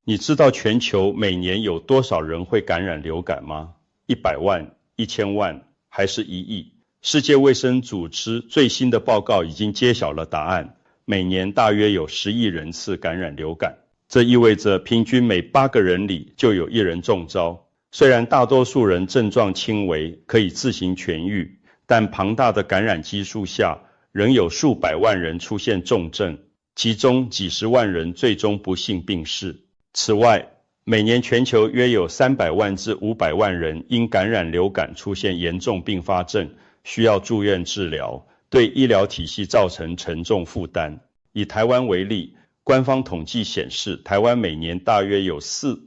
你知道全球每年有多少人会感染流感吗？100万、1000万，还是1亿？世界卫生组织最新的报告已经揭晓了答案，每年大约有10亿人次感染流感。这意味着平均每8个人里就有1人中招。虽然大多数人症状轻微，可以自行痊愈，但庞大的感染基数下，仍有数百万人出现重症，其中几十万人最终不幸病逝。此外，每年全球约有300万至500万人因感染流感出现严重并发症，需要住院治疗，对医疗体系造成沉重负担。以台湾为例，官方统计显示，台湾每年大约有4-5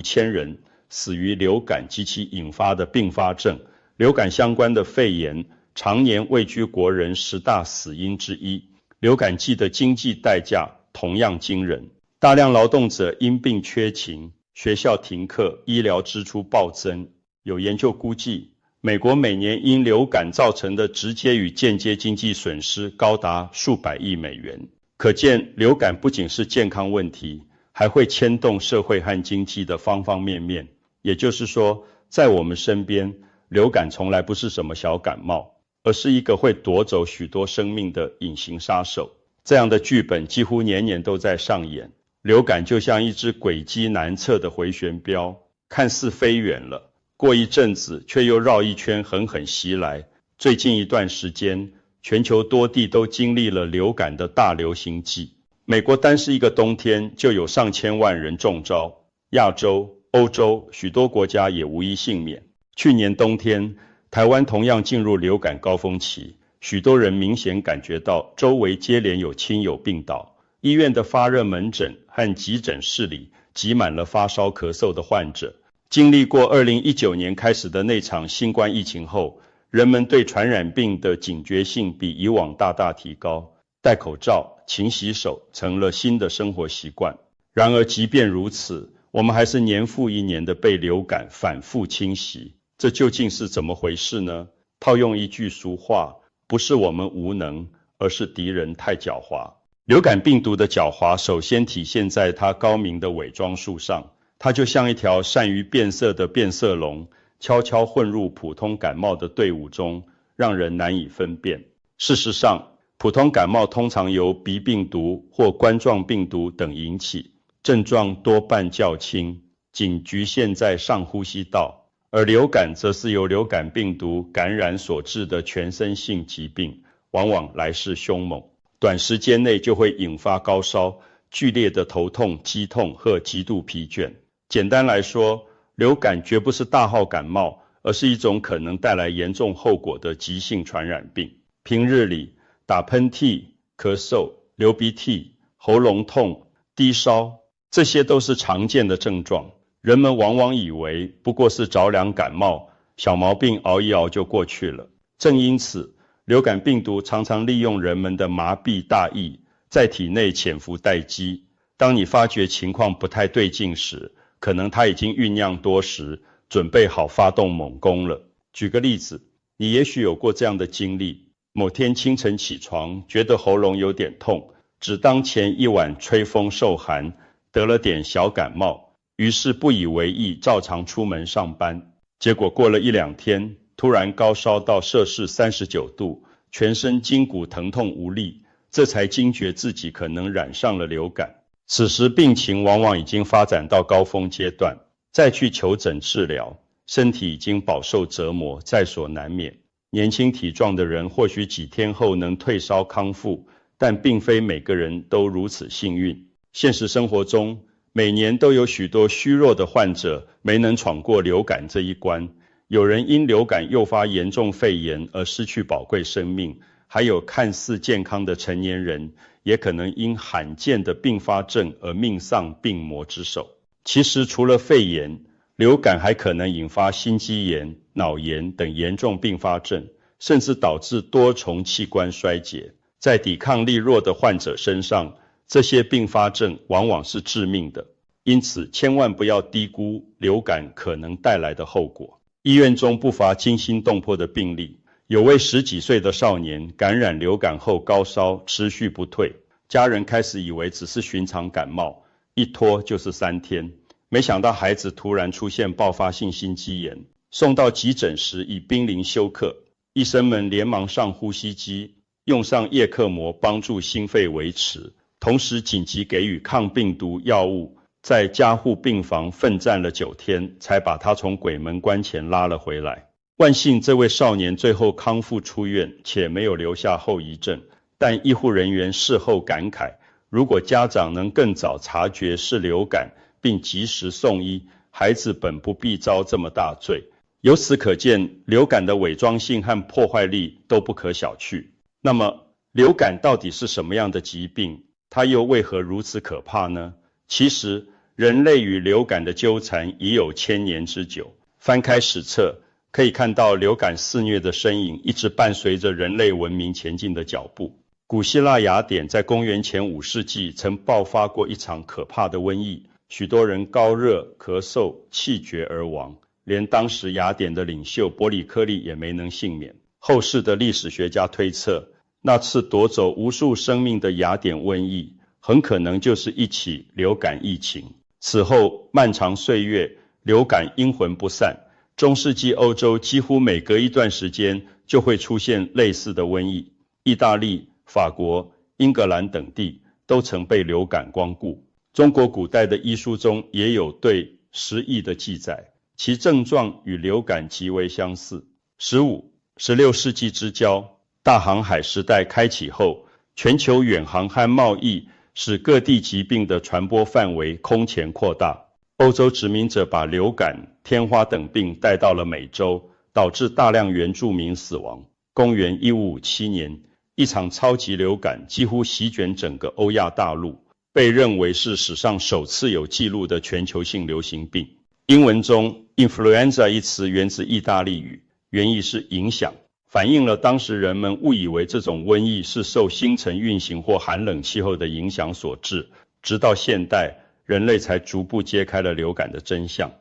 千人死于流感及其引发的并发症。流感相关的肺炎常年位居国人10大死因之一。流感季的经济代价同样惊人，大量劳动者因病缺勤，学校停课，医疗支出暴增。有研究估计，美国每年因流感造成的直接与间接经济损失高达数百亿美元。可见，流感不仅是健康问题，还会牵动社会和经济的方方面面。也就是说，在我们身边，流感从来不是什么小感冒，而是一个会夺走许多生命的隐形杀手。这样的剧本几乎年年都在上演。流感就像一只轨迹难测的回旋镖，看似飞远了，过一阵子却又绕一圈狠狠袭来。最近一段时间，全球多地都经历了流感的大流行季。美国单是一个冬天就有上千万人中招，亚洲、欧洲许多国家也无一幸免。去年冬天，台湾同样进入流感高峰期，许多人明显感觉到周围接连有亲友病倒，医院的发热门诊和急诊室里挤满了发烧咳嗽的患者。经历过2019年开始的那场新冠疫情后，人们对传染病的警觉性比以往大大提高，戴口罩、勤洗手成了新的生活习惯。然而即便如此，我们还是年复一年的被流感反复侵袭，这究竟是怎么回事呢？套用一句俗话，不是我们无能，而是敌人太狡猾。流感病毒的狡猾首先体现在它高明的伪装术上，它就像一条善于变色的变色龙，悄悄混入普通感冒的队伍中，让人难以分辨。事实上，普通感冒通常由鼻病毒或冠状病毒等引起，症状多半较轻，仅局限在上呼吸道，而流感则是由流感病毒感染所致的全身性疾病，往往来势凶猛，短时间内就会引发高烧、剧烈的头痛、肌痛和极度疲倦。简单来说，流感绝不是大号感冒，而是一种可能带来严重后果的急性传染病。平日里，打喷嚏、咳嗽、流鼻涕、喉咙痛、低烧，这些都是常见的症状。人们往往以为不过是着凉感冒，小毛病熬一熬就过去了。正因此，流感病毒常常利用人们的麻痹大意，在体内潜伏待机。当你发觉情况不太对劲时，可能它已经酝酿多时，准备好发动猛攻了。举个例子，你也许有过这样的经历，某天清晨起床，觉得喉咙有点痛，只当前一晚吹风受寒，得了点小感冒，于是不以为意，照常出门上班。结果过了1-2天，突然高烧到摄氏39度，全身筋骨疼痛无力，这才惊觉自己可能染上了流感。此时病情往往已经发展到高峰阶段，再去求诊治疗，身体已经饱受折磨，在所难免。年轻体壮的人或许几天后能退烧康复，但并非每个人都如此幸运。现实生活中，每年都有许多虚弱的患者没能闯过流感这一关，有人因流感诱发严重肺炎而失去宝贵生命，还有看似健康的成年人也可能因罕见的并发症而命丧病魔之手。其实除了肺炎，流感还可能引发心肌炎、脑炎等严重并发症，甚至导致多重器官衰竭。在抵抗力弱的患者身上，这些并发症往往是致命的。因此，千万不要低估流感可能带来的后果。医院中不乏惊心动魄的病例，有位10几岁的少年感染流感后高烧持续不退，家人开始以为只是寻常感冒，一拖就是3天。没想到孩子突然出现爆发性心肌炎，送到急诊时已濒临休克，医生们连忙上呼吸机，用上叶克膜帮助心肺维持，同时紧急给予抗病毒药物，在加护病房奋战了9天，才把他从鬼门关前拉了回来。万幸这位少年最后康复出院，且没有留下后遗症，但医护人员事后感慨，如果家长能更早察觉是流感，并及时送医，孩子本不必遭这么大罪。由此可见，流感的伪装性和破坏力都不可小觑。那么，流感到底是什么样的疾病？它又为何如此可怕呢？其实，人类与流感的纠缠已有1000年之久。翻开史册，可以看到流感肆虐的身影一直伴随着人类文明前进的脚步。古希腊雅典在公元前5世纪曾爆发过一场可怕的瘟疫，许多人高热、咳嗽、气绝而亡，连当时雅典的领袖伯里克利也没能幸免。后世的历史学家推测，那次夺走无数生命的雅典瘟疫，很可能就是一起流感疫情。此后漫长岁月，流感阴魂不散，中世纪欧洲几乎每隔一段时间就会出现类似的瘟疫。意大利、法国、英格兰等地都曾被流感光顾。中国古代的医书中也有对10疫的记载，其症状与流感极为相似。15、16世纪之交，大航海时代开启后，全球远航和贸易使各地疾病的传播范围空前扩大。欧洲殖民者把流感、天花等病带到了美洲，导致大量原住民死亡。公元1557年，一场超级流感几乎席卷整个欧亚大陆，被认为是史上首次有记录的全球性流行病。英文中 influenza 一词源自意大利语，原意是影响，反映了当时人们误以为这种瘟疫是受星辰运行或寒冷气候的影响所致，直到现代，人类才逐步揭开了流感的真相。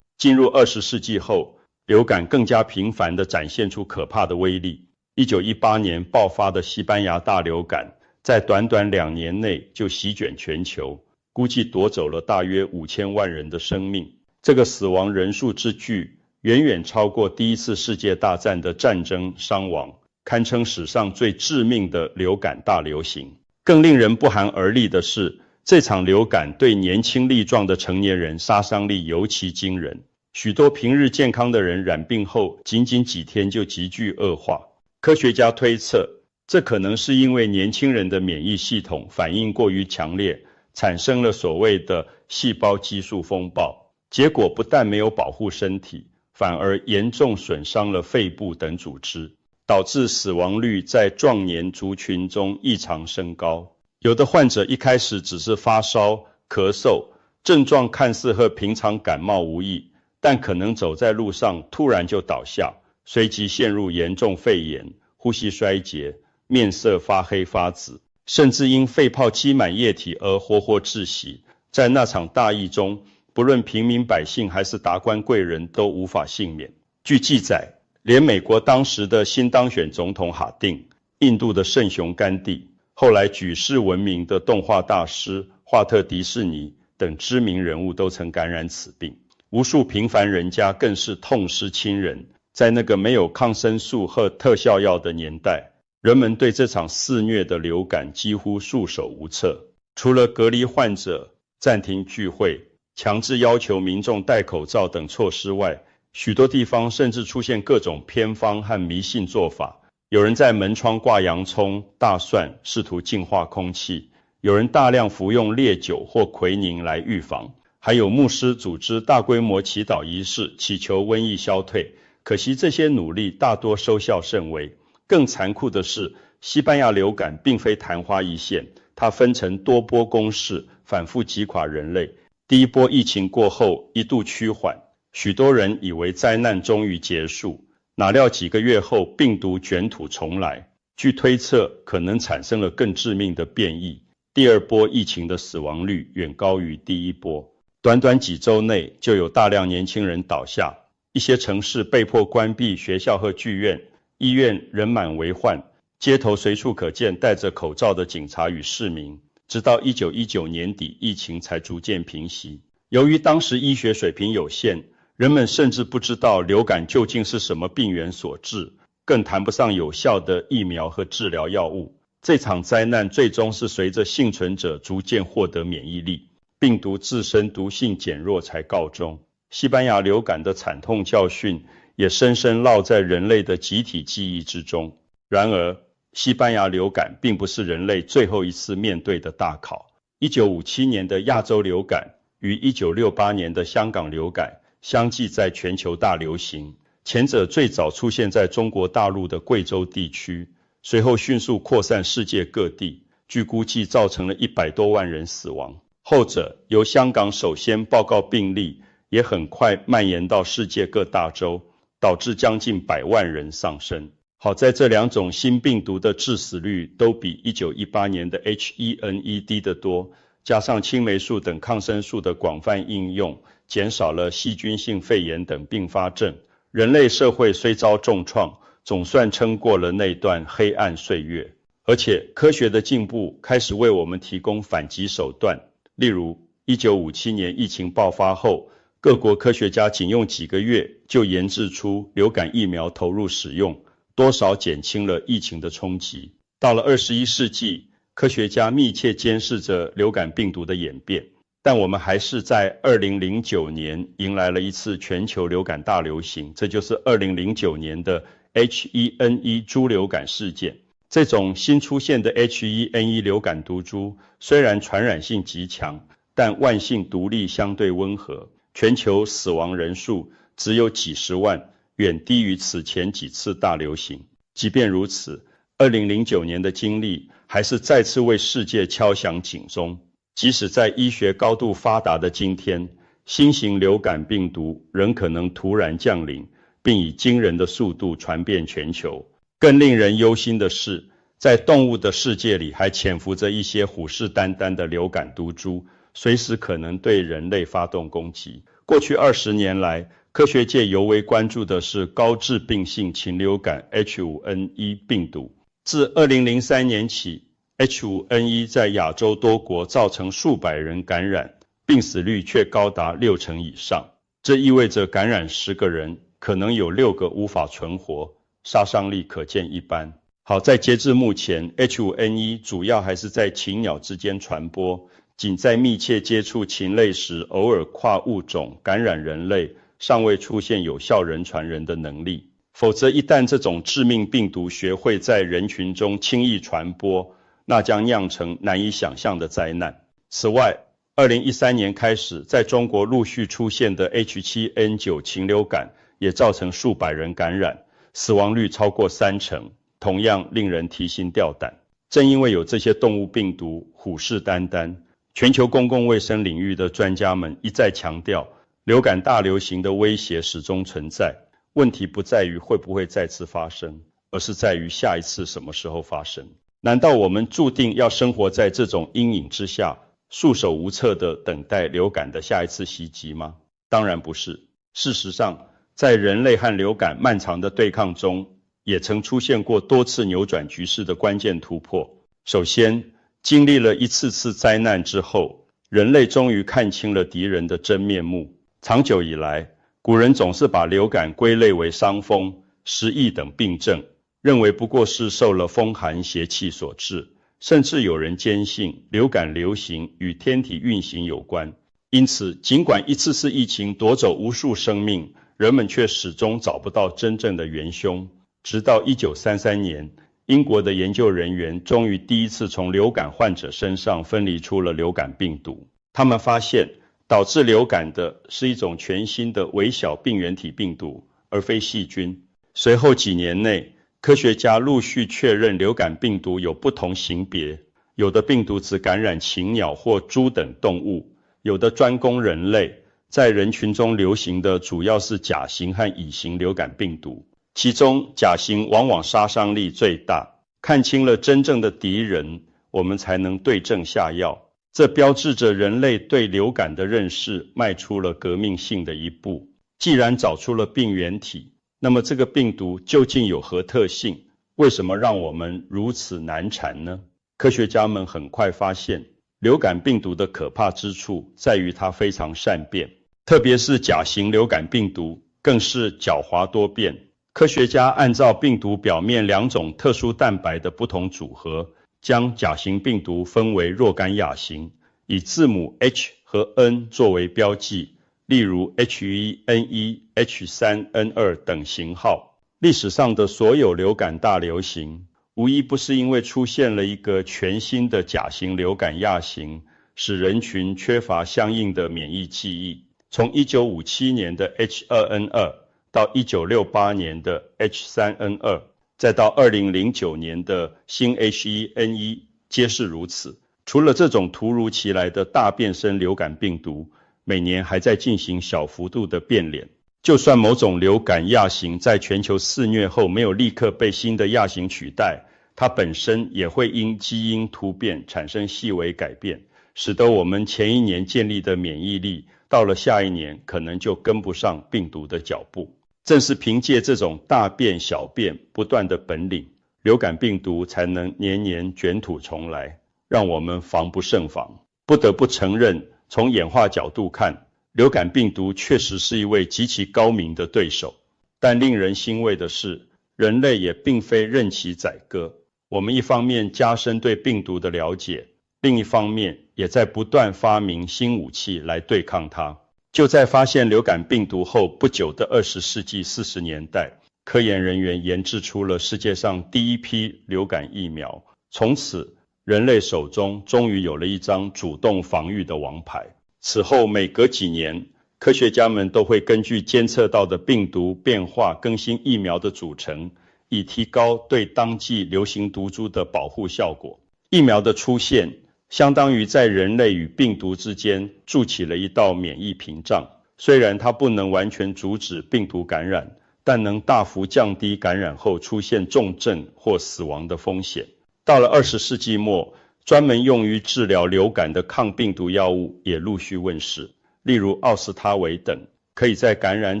进入20世纪后，流感更加频繁地展现出可怕的威力。1918年爆发的西班牙大流感，在短短2年内就席卷全球，估计夺走了大约5000万人的生命。这个死亡人数之巨，远远超过第一次世界大战的战争伤亡，堪称史上最致命的流感大流行。更令人不寒而栗的是，这场流感对年轻力壮的成年人杀伤力尤其惊人，许多平日健康的人染病后，仅仅几天就急剧恶化。科学家推测，这可能是因为年轻人的免疫系统反应过于强烈，产生了所谓的细胞激素风暴，结果不但没有保护身体，反而严重损伤了肺部等组织，导致死亡率在壮年族群中异常升高。有的患者一开始只是发烧、咳嗽，症状看似和平常感冒无异，但可能走在路上突然就倒下，随即陷入严重肺炎、呼吸衰竭、面色发黑发紫，甚至因肺泡积满液体而活活窒息。在那场大疫中，不论平民百姓还是达官贵人都无法幸免。据记载，连美国当时的新当选总统哈定、印度的圣雄甘地，后来举世闻名的动画大师华特迪士尼等知名人物都曾感染此病，无数平凡人家更是痛失亲人。在那个没有抗生素和特效药的年代，人们对这场肆虐的流感几乎束手无策。除了隔离患者、暂停聚会、强制要求民众戴口罩等措施外，许多地方甚至出现各种偏方和迷信做法。有人在门窗挂洋葱、大蒜，试图净化空气；有人大量服用烈酒或奎宁来预防；还有牧师组织大规模祈祷仪式，祈求瘟疫消退。可惜这些努力大多收效甚微。更残酷的是，西班牙流感并非昙花一现，它分成多波攻势，反复击垮人类。第一波疫情过后一度趋缓，许多人以为灾难终于结束，哪料几个月后病毒卷土重来。据推测，可能产生了更致命的变异。第二波疫情的死亡率远高于第一波，短短几周内就有大量年轻人倒下。一些城市被迫关闭学校和剧院，医院人满为患，街头随处可见戴着口罩的警察与市民。直到1919年底，疫情才逐渐平息。由于当时医学水平有限，人们甚至不知道流感究竟是什么病原所致，更谈不上有效的疫苗和治疗药物。这场灾难最终是随着幸存者逐渐获得免疫力，病毒自身毒性减弱才告终。西班牙流感的惨痛教训也深深烙在人类的集体记忆之中。然而，西班牙流感并不是人类最后一次面对的大考。1957年的亚洲流感与1968年的香港流感相继在全球大流行，前者最早出现在中国大陆的贵州地区，随后迅速扩散世界各地，据估计造成了100多万人死亡。后者由香港首先报告病例，也很快蔓延到世界各大洲，导致将近100万人丧生。好在这两种新病毒的致死率都比1918年的 H1N1 低得多，加上青霉素等抗生素的广泛应用，减少了细菌性肺炎等并发症。人类社会虽遭重创，总算撑过了那段黑暗岁月。而且科学的进步开始为我们提供反击手段，例如1957年疫情爆发后，各国科学家仅用几个月就研制出流感疫苗投入使用，多少减轻了疫情的冲击。到了21世纪，科学家密切监视着流感病毒的演变，但我们还是在2009年迎来了一次全球流感大流行，这就是2009年的 H1N1 猪流感事件。这种新出现的 H1N1 流感毒株虽然传染性极强，但万幸毒力相对温和，全球死亡人数只有几十万，远低于此前几次大流行。即便如此，2009年的经历还是再次为世界敲响警钟。即使在医学高度发达的今天，新型流感病毒仍可能突然降临，并以惊人的速度传遍全球。更令人忧心的是，在动物的世界里还潜伏着一些虎视眈眈的流感毒株，随时可能对人类发动攻击。过去20年来，科学界尤为关注的是高致病性禽流感 H5N1 病毒。自2003年起， H5N1 在亚洲多国造成数百人感染，病死率却高达60%以上。这意味着感染10个人，可能有6个无法存活，杀伤力可见一斑。好在截至目前， H5N1 主要还是在禽鸟之间传播，仅在密切接触禽类时偶尔跨物种感染人类，尚未出现有效人传人的能力。否则一旦这种致命病毒学会在人群中轻易传播，那将酿成难以想象的灾难。此外，2013年开始在中国陆续出现的 H7N9 禽流感也造成数百人感染，死亡率超过30%，同样令人提心吊胆。正因为有这些动物病毒虎视眈眈，全球公共卫生领域的专家们一再强调，流感大流行的威胁始终存在。问题不在于会不会再次发生，而是在于下一次什么时候发生。难道我们注定要生活在这种阴影之下，束手无策地等待流感的下一次袭击吗？当然不是。事实上，在人类和流感漫长的对抗中，也曾出现过多次扭转局势的关键突破。首先，经历了一次次灾难之后，人类终于看清了敌人的真面目。长久以来，古人总是把流感归类为伤风、失疫等病症，认为不过是受了风寒邪气所致，甚至有人坚信流感流行与天体运行有关。因此，尽管一次次疫情夺走无数生命，人们却始终找不到真正的元凶。直到1933年，英国的研究人员终于第一次从流感患者身上分离出了流感病毒。他们发现，导致流感的是一种全新的微小病原体病毒，而非细菌。随后几年内，科学家陆续确认流感病毒有不同型别，有的病毒只感染禽鸟或猪等动物，有的专攻人类。在人群中流行的主要是甲型和乙型流感病毒，其中甲型往往杀伤力最大。看清了真正的敌人，我们才能对症下药。这标志着人类对流感的认识迈出了革命性的一步。既然找出了病原体，那么这个病毒究竟有何特性？为什么让我们如此难缠呢？科学家们很快发现，流感病毒的可怕之处在于它非常善变，特别是甲型流感病毒更是狡猾多变。科学家按照病毒表面2种特殊蛋白的不同组合，将甲型病毒分为若干亚型，以字母 H 和 N 作为标记，例如 H1N1、H3N2 等型号。历史上的所有流感大流行，无一不是因为出现了一个全新的甲型流感亚型，使人群缺乏相应的免疫记忆。从1957年的 H2N2 到1968年的 H3N2， 再到2009年的新 H1N1， 皆是如此。除了这种突如其来的大变身流感病毒，每年还在进行小幅度的变脸。就算某种流感亚型在全球肆虐后没有立刻被新的亚型取代，它本身也会因基因突变产生细微改变，使得我们前一年建立的免疫力到了下一年可能就跟不上病毒的脚步。正是凭借这种大变小变不断的本领，流感病毒才能年年卷土重来，让我们防不胜防。不得不承认，从演化角度看，流感病毒确实是一位极其高明的对手。但令人欣慰的是，人类也并非任其宰割。我们一方面加深对病毒的了解，另一方面也在不断发明新武器来对抗它。就在发现流感病毒后不久的20世纪40年代，科研人员研制出了世界上第一批流感疫苗。从此，人类手中终于有了一张主动防御的王牌。此后每隔几年，科学家们都会根据监测到的病毒变化更新疫苗的组成，以提高对当季流行毒株的保护效果。疫苗的出现相当于在人类与病毒之间筑起了一道免疫屏障，虽然它不能完全阻止病毒感染，但能大幅降低感染后出现重症或死亡的风险。到了20世纪末，专门用于治疗流感的抗病毒药物也陆续问世，例如奥司他韦等，可以在感染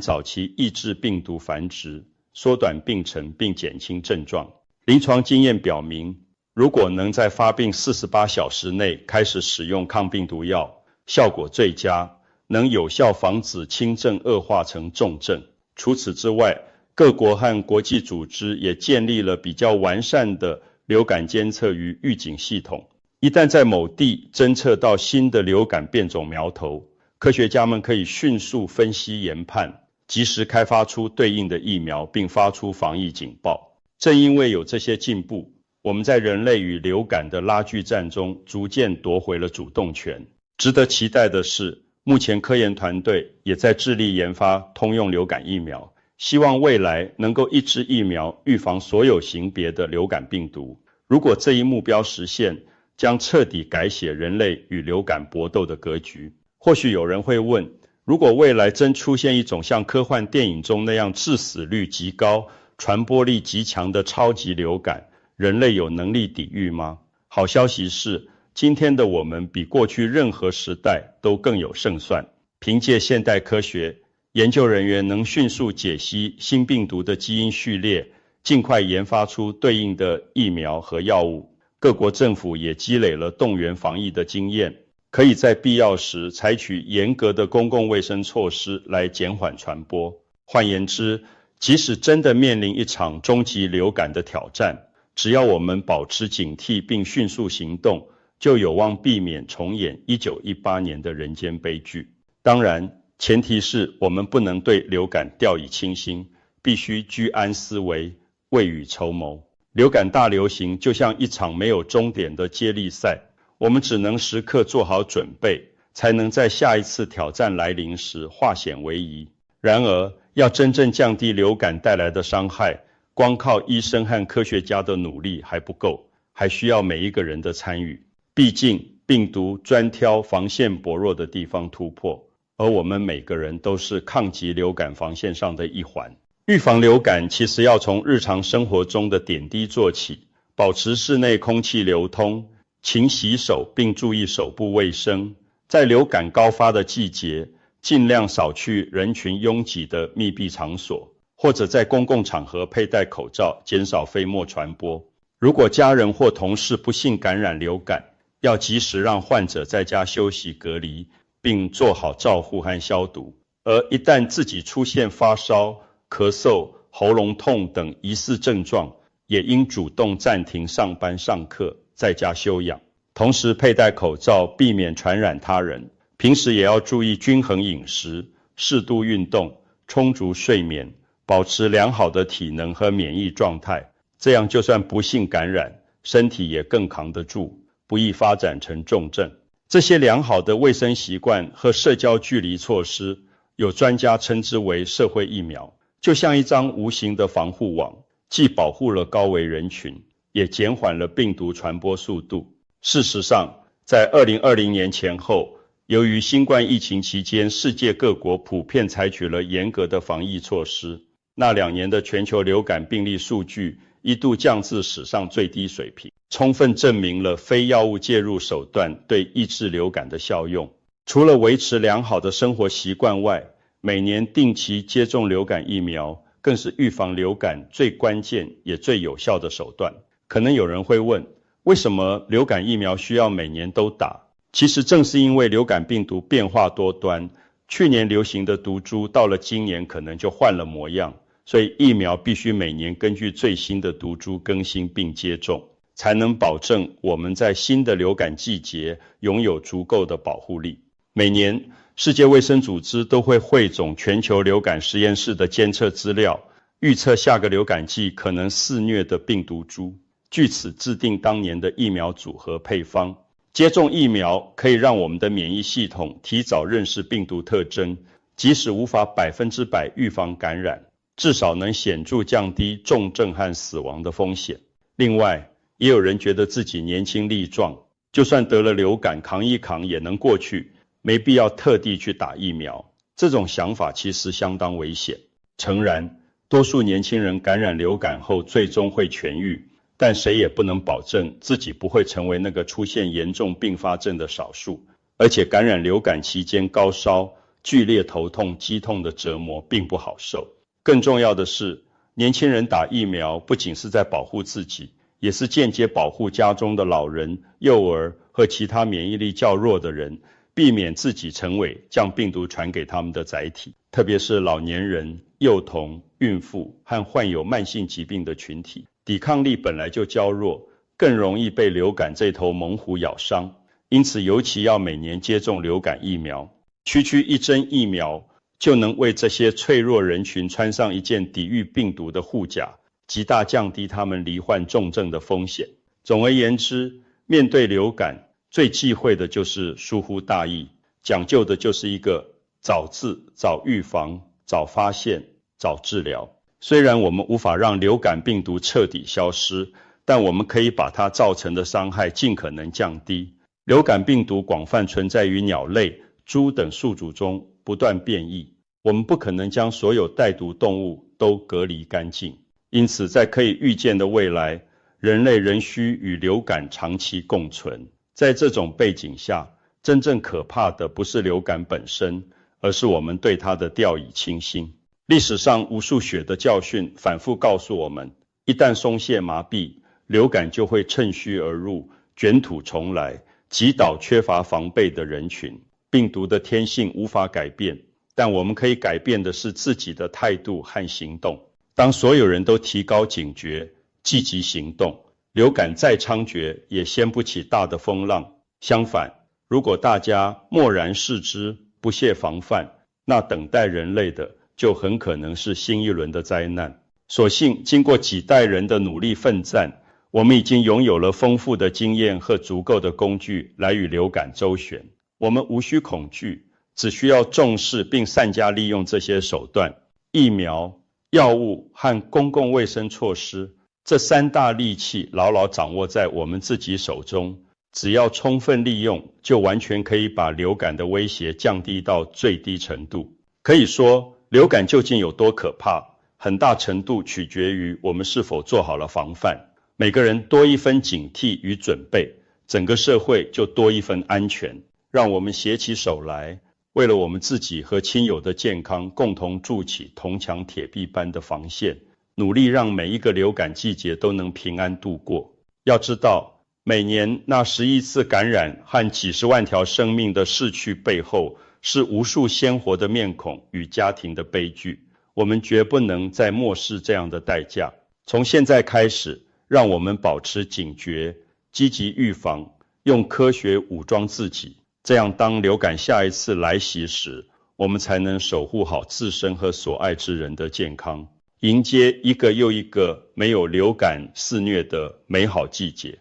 早期抑制病毒繁殖，缩短病程并减轻症状。临床经验表明，如果能在发病48小时内开始使用抗病毒药，效果最佳，能有效防止轻症恶化成重症。除此之外，各国和国际组织也建立了比较完善的流感监测与预警系统。一旦在某地侦测到新的流感变种苗头，科学家们可以迅速分析研判，及时开发出对应的疫苗，并发出防疫警报。正因为有这些进步，我们在人类与流感的拉锯战中逐渐夺回了主动权。值得期待的是，目前科研团队也在致力研发通用流感疫苗，希望未来能够一支疫苗预防所有型别的流感病毒。如果这一目标实现，将彻底改写人类与流感搏斗的格局。或许有人会问，如果未来真出现一种像科幻电影中那样致死率极高、传播力极强的超级流感，人类有能力抵御吗？好消息是，今天的我们比过去任何时代都更有胜算。凭借现代科学，研究人员能迅速解析新病毒的基因序列，尽快研发出对应的疫苗和药物。各国政府也积累了动员防疫的经验，可以在必要时采取严格的公共卫生措施来减缓传播。换言之，即使真的面临一场终极流感的挑战，只要我们保持警惕并迅速行动，就有望避免重演1918年的人间悲剧。当然，前提是我们不能对流感掉以轻心，必须居安思危，未雨绸缪。流感大流行就像一场没有终点的接力赛，我们只能时刻做好准备，才能在下一次挑战来临时化险为夷。然而，要真正降低流感带来的伤害，光靠医生和科学家的努力还不够，还需要每一个人的参与。毕竟，病毒专挑防线薄弱的地方突破，而我们每个人都是抗击流感防线上的一环。预防流感其实要从日常生活中的点滴做起，保持室内空气流通，勤洗手并注意手部卫生。在流感高发的季节，尽量少去人群拥挤的密闭场所，或者在公共场合佩戴口罩，减少飞沫传播。如果家人或同事不幸感染流感，要及时让患者在家休息隔离，并做好照护和消毒。而一旦自己出现发烧、咳嗽、喉咙痛等疑似症状，也应主动暂停上班上课，在家休养。同时佩戴口罩，避免传染他人。平时也要注意均衡饮食、适度运动、充足睡眠，保持良好的体能和免疫状态，这样就算不幸感染，身体也更扛得住，不易发展成重症。这些良好的卫生习惯和社交距离措施，有专家称之为社会疫苗，就像一张无形的防护网，既保护了高危人群，也减缓了病毒传播速度。事实上，在2020年前后，由于新冠疫情期间，世界各国普遍采取了严格的防疫措施，那2年的全球流感病例数据一度降至史上最低水平，充分证明了非药物介入手段对抑制流感的效用。除了维持良好的生活习惯外，每年定期接种流感疫苗，更是预防流感最关键也最有效的手段。可能有人会问，为什么流感疫苗需要每年都打？其实正是因为流感病毒变化多端，去年流行的毒株到了今年可能就换了模样，所以疫苗必须每年根据最新的毒株更新并接种，才能保证我们在新的流感季节拥有足够的保护力。每年世界卫生组织都会汇总全球流感实验室的监测资料，预测下个流感季可能肆虐的病毒株，据此制定当年的疫苗组合配方。接种疫苗可以让我们的免疫系统提早认识病毒特征，即使无法100%预防感染，至少能显著降低重症和死亡的风险。另外，也有人觉得自己年轻力壮，就算得了流感扛一扛也能过去，没必要特地去打疫苗。这种想法其实相当危险。诚然，多数年轻人感染流感后最终会痊愈，但谁也不能保证自己不会成为那个出现严重并发症的少数。而且感染流感期间高烧、剧烈头痛、肌痛的折磨并不好受。更重要的是，年轻人打疫苗不仅是在保护自己，也是间接保护家中的老人、幼儿和其他免疫力较弱的人，避免自己成为将病毒传给他们的载体。特别是老年人、幼童、孕妇和患有慢性疾病的群体，抵抗力本来就较弱，更容易被流感这头猛虎咬伤，因此尤其要每年接种流感疫苗。区一针疫苗就能为这些脆弱人群穿上一件抵御病毒的护甲，极大降低他们罹患重症的风险。总而言之，面对流感，最忌讳的就是疏忽大意，讲究的就是一个早治、早预防、早发现、早治疗。虽然我们无法让流感病毒彻底消失，但我们可以把它造成的伤害尽可能降低。流感病毒广泛存在于鸟类、猪等宿主中，不断变异。我们不可能将所有带毒动物都隔离干净，因此在可以预见的未来，人类仍需与流感长期共存。在这种背景下，真正可怕的不是流感本身，而是我们对它的掉以轻心。历史上无数血的教训反复告诉我们，一旦松懈麻痹，流感就会趁虚而入，卷土重来，击倒缺乏防备的人群。病毒的天性无法改变，但我们可以改变的是自己的态度和行动。当所有人都提高警觉，积极行动，流感再猖獗也掀不起大的风浪。相反，如果大家漠然视之，不懈防范，那等待人类的就很可能是新一轮的灾难。所幸经过几代人的努力奋战，我们已经拥有了丰富的经验和足够的工具来与流感周旋。我们无需恐惧，只需要重视并善加利用这些手段。疫苗、药物和公共卫生措施，这3大利器牢牢掌握在我们自己手中，只要充分利用，就完全可以把流感的威胁降低到最低程度。可以说，流感究竟有多可怕，很大程度取决于我们是否做好了防范。每个人多一分警惕与准备，整个社会就多一分安全。让我们携起手来，为了我们自己和亲友的健康，共同筑起铜墙铁壁般的防线，努力让每一个流感季节都能平安度过。要知道，每年那10亿次感染和几十万条生命的逝去背后，是无数鲜活的面孔与家庭的悲剧。我们绝不能再漠视这样的代价。从现在开始，让我们保持警觉，积极预防，用科学武装自己，这样当流感下一次来袭时，我们才能守护好自身和所爱之人的健康，迎接一个又一个没有流感肆虐的美好季节。